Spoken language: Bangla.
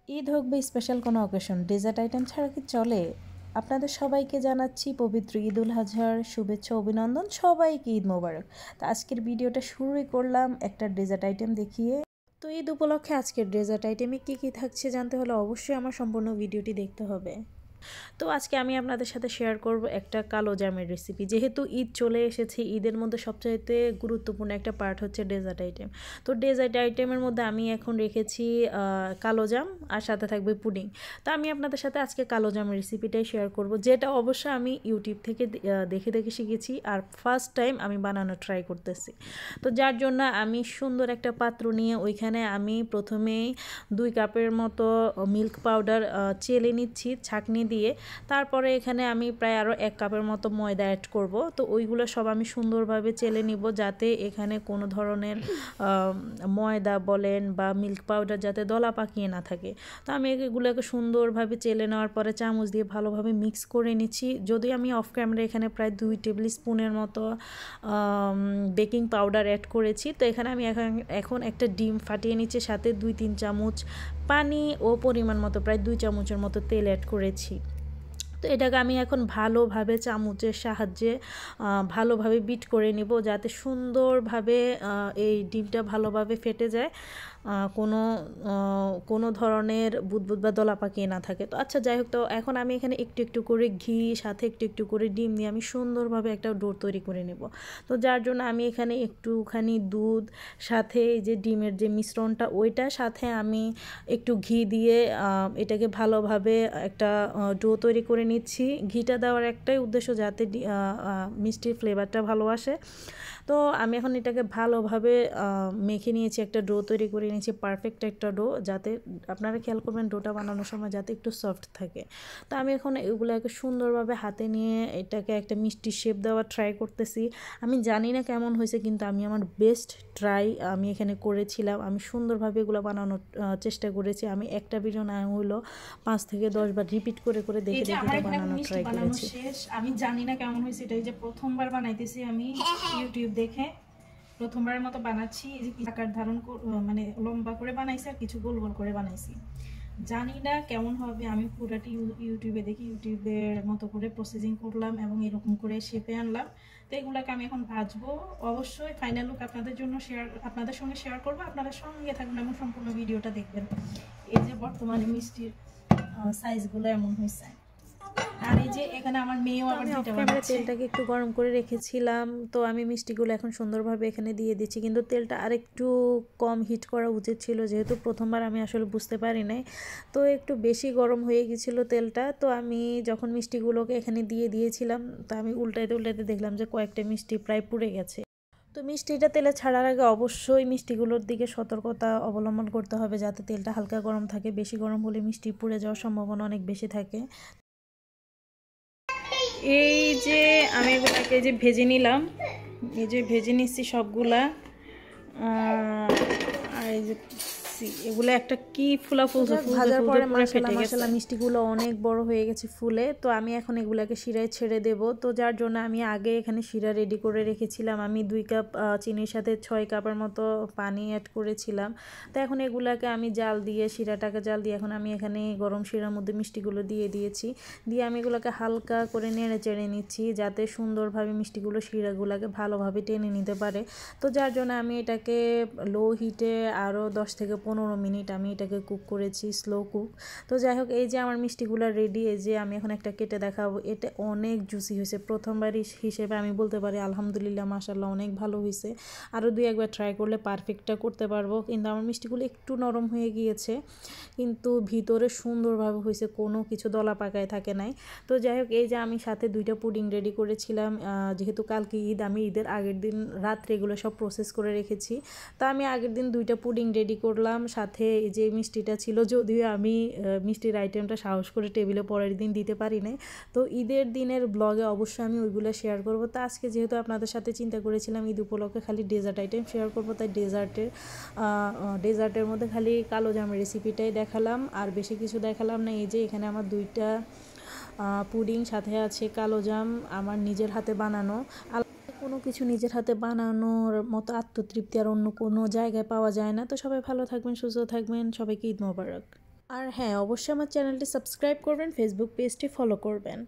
ঈদ হোক বা স্পেশাল কোনো অকেশন, ডেজার্ট আইটেম ছাড়া কি চলে? আপনাদের সবাইকে জানাচ্ছি পবিত্র ঈদ উল আজহার শুভেচ্ছা অভিনন্দন। সবাইকে ঈদ মোবারক। তো আজকের ভিডিওটা শুরুই করলাম একটা ডেজার্ট আইটেম দেখিয়ে। তো ঈদ উপলক্ষে আজকের ডেজার্ট আইটেমে কী কী থাকছে জানতে হলে অবশ্যই আমার সম্পূর্ণ ভিডিওটি দেখতে হবে। তো আজকে আমি আপনাদের সাথে শেয়ার করব একটা কালো জামের রেসিপি। যেহেতু ঈদ চলে এসেছে, ঈদের মধ্যে সবচাইতে গুরুত্বপূর্ণ একটা পার্ট হচ্ছে ডেজার্ট আইটেম। তো ডেজার্ট আইটেমের মধ্যে আমি এখন রেখেছি কালো জাম, আর সাথে থাকবে পুডিং। তো আমি আপনাদের সাথে আজকে কালো জামের রেসিপিটাই শেয়ার করব, যেটা অবশ্যই আমি ইউটিউব থেকে দেখে দেখে শিখেছি, আর ফার্স্ট টাইম আমি বানানো ট্রাই করতেছি। তো যার জন্য আমি সুন্দর একটা পাত্র নিয়ে ওইখানে আমি প্রথমেই 2 কাপের মতো মিল্ক পাউডার চেলে নিচ্ছি ছাঁকনি দিয়ে। তারপরে এখানে আমি প্রায় আরও 1 কাপের মতো ময়দা অ্যাড করব। তো ওইগুলো সব আমি সুন্দরভাবে চেলে নিব, যাতে এখানে কোনো ধরনের ময়দা বলেন বা মিল্ক পাউডার যাতে দলা পাকিয়ে না থাকে। তো আমি এগুলোকে সুন্দরভাবে চেলে নেওয়ার পরে চামচ দিয়ে ভালোভাবে মিক্স করে নিচ্ছি। যদি আমি অফ ক্যামেরা এখানে প্রায় 2 টেবিল স্পুনের মতো বেকিং পাউডার অ্যাড করেছি। তো এখানে আমি এখন একটা ডিম ফাটিয়ে নিচ্ছি, সাথে 2-3 চামচ পানি ও পরিমাণ মতো প্রায় 2 চামচের মতো তেল অ্যাড করেছি। তো এটাকে আমি এখন ভালোভাবে চামচের সাহায্যে ভালোভাবে বিট করে নিব, যাতে সুন্দরভাবে এই ডিমটা ভালোভাবে ফেটে যায়, কোনো ধরনের বুদবুদ বা দলা পাকিয়ে না থাকে। তো আচ্ছা, যাই হোক, তো এখন আমি এখানে একটু একটু করে ঘি সাথে একটু একটু করে ডিম দিয়ে আমি সুন্দরভাবে একটা ডো তৈরি করে নেব। তো যার জন্য আমি এখানে একটুখানি দুধ সাথে এই যে ডিমের যে মিশ্রণটা ওইটার সাথে আমি একটু ঘি দিয়ে এটাকে ভালোভাবে একটা ডো তৈরি করে নিচ্ছি। ঘিটা দেওয়ার একটাই উদ্দেশ্য, যাতে মিষ্টির ফ্লেভারটা ভালো আসে। তো আমি এখন এটাকে ভালোভাবে মেখে নিয়েছি, একটা ডো তৈরি করে নিয়েছি, পারফেক্ট একটা ডো, যাতে আপনারা খেয়াল করবেন ডোটা বানানোর সময় যাতে একটু সফট থাকে। তো আমি এখন এগুলোকে সুন্দরভাবে হাতে নিয়ে এটাকে একটা মিষ্টি শেপ দেওয়ার ট্রাই করতেছি। আমি জানি না কেমন হয়েছে, কিন্তু আমি আমার বেস্ট ট্রাই আমি এখানে করেছিলাম। আমি সুন্দরভাবে এগুলো বানানোর চেষ্টা করেছি। আমি একটা ভিডিও না হলো 5 থেকে 10 বার রিপিট করে করে দেখে দেখে বানানোর ট্রাই করেছি। আমি জানি না কেমন হয়েছে, এটাই যে প্রথমবার বানাইতেছি আমি ইউটিউব দেখে, প্রথমবারের মতো বানাচ্ছি। এই যে আকার ধারণ মানে লম্বা করে বানাইছি আর কিছু গোল গোল করে বানাইছি। জানি না কেমন হবে, আমি পুরাটি ইউটিউবে দেখি, ইউটিউবের মতো করে প্রসেসিং করলাম এবং এরকম করে শেপে আনলাম। তো এগুলোকে আমি এখন ভাজবো। অবশ্যই ফাইনাল লুক আপনাদের সঙ্গে শেয়ার করবো। আপনারা সঙ্গে থাকবেন এবং সম্পূর্ণ ভিডিওটা দেখবেন। এই যে বর্তমানে মিষ্টির সাইজগুলো এমন হয়েছে। আর এই যে এখানে আমার মেয়েও আবার তেলটাকে একটু গরম করে রেখেছিলাম। তো আমি মিষ্টিগুলো এখন সুন্দরভাবে এখানে দিয়ে দিচ্ছি, কিন্তু তেলটা আরেকটু কম হিট করা উচিত ছিল, যেহেতু প্রথমবার আমি আসলে বুঝতে পারি নাই। তো একটু বেশি গরম হয়ে গেছিলো তেলটা। তো আমি যখন মিষ্টিগুলোকে এখানে দিয়ে দিয়েছিলাম, তো আমি উল্টাইতে উল্টাইতে দেখলাম যে কয়েকটা মিষ্টি প্রায় পুড়ে গেছে। তো মিষ্টিটা তেলে ছাড়ার আগে অবশ্যই মিষ্টিগুলোর দিকে সতর্কতা অবলম্বন করতে হবে, যাতে তেলটা হালকা গরম থাকে। বেশি গরম হলে মিষ্টি পুড়ে যাওয়ার সম্ভাবনা অনেক বেশি থাকে। এই যে আমি এগুলোকে যে ভেজে নিলাম, এই যে ভেজে নিচ্ছি সবগুলা। আর এই যে এগুলো একটা কি ফুলা ফুলছে, ভাজার পরে মাশাআল্লাহ মিষ্টিগুলো অনেক বড় হয়ে গেছে ফুলে। তো আমি এখন এগুলাকে শিরায় ছেড়ে দেব। তো যার জন্য আমি আগে এখানে শিরা রেডি করে রেখেছিলাম। আমি 2 কাপ চিনির সাথে 6 কাপের মতো পানি অ্যাড করেছিলাম। তো এখন এগুলাকে আমি শিরাটাকে জাল দিয়ে এখন আমি এখানে গরম শিরার মধ্যে মিষ্টিগুলো দিয়ে দিয়েছি। দিয়ে আমি এগুলোকে হালকা করে নেড়ে চেড়ে নিচ্ছি, যাতে সুন্দরভাবে মিষ্টিগুলো শিরাগুলোকে ভালোভাবে টেনে নিতে পারে। তো যার জন্য আমি এটাকে লো হিটে আরও 10 থেকে 15 মিনিট আমি এটাকে কুক করেছি, স্লো কুক। তো যাই হোক, এই যে আমার মিষ্টিগুলো রেডি। এই যে আমি এখন একটা কেটে দেখাবো। এটা অনেক জুসি হয়েছে। প্রথমবার হিসেবে আমি বলতে পারি আলহামদুলিল্লাহ, মাশাআল্লাহ অনেক ভালো হয়েছে। আরও 2-1 করলে করলে পারফেক্টটা করতে পারবো। কিন্তু আমার মিষ্টিগুলো একটু নরম হয়ে গিয়েছে, কিন্তু ভিতরে সুন্দরভাবে হয়েছে, কোনো কিছু দলা পাকায় থাকে নাই। তো যাই হোক, এই যে আমি সাথে 2টা পুডিং রেডি করেছিলাম। যেহেতু কালকে ঈদ, আমি ঈদের আগের দিন রাত্রে এগুলো সব প্রসেস করে রেখেছি। তো আমি আগের দিন 2টা পুডিং রেডি করলাম, সাথে এই যে মিষ্টিটা ছিল। যদিও আমি মিষ্টির আইটেমটা সাহস করে টেবিলে পরের দিন দিতে পারি নাই। তো ঈদের দিনের ব্লগে অবশ্যই আমি ওইগুলো শেয়ার করব। তো আজকে যেহেতু আপনাদের সাথে চিন্তা করেছিলাম ঈদ উপলক্ষে খালি ডেজার্ট আইটেম শেয়ার করব, তাই ডেজার্টের মধ্যে খালি কালো জামের রেসিপিটাই দেখালাম, আর বেশি কিছু দেখালাম না। এই যে এখানে আমার 2টা পুডিং, সাথে আছে কালো জাম, আমার নিজের হাতে বানানো। কোনো কিছু নিজের হাতে বানানোর মতো আত্মতৃপ্তি আর অন্য কোনো জায়গায় পাওয়া যায় না। তো সবাই ভালো থাকবেন, সুস্থ থাকবেন, সবাইকে ঈদ মোবারক। আর হ্যাঁ, অবশ্যই আমার চ্যানেলটি সাবস্ক্রাইব করবেন, ফেসবুক পেজটি ফলো করবেন।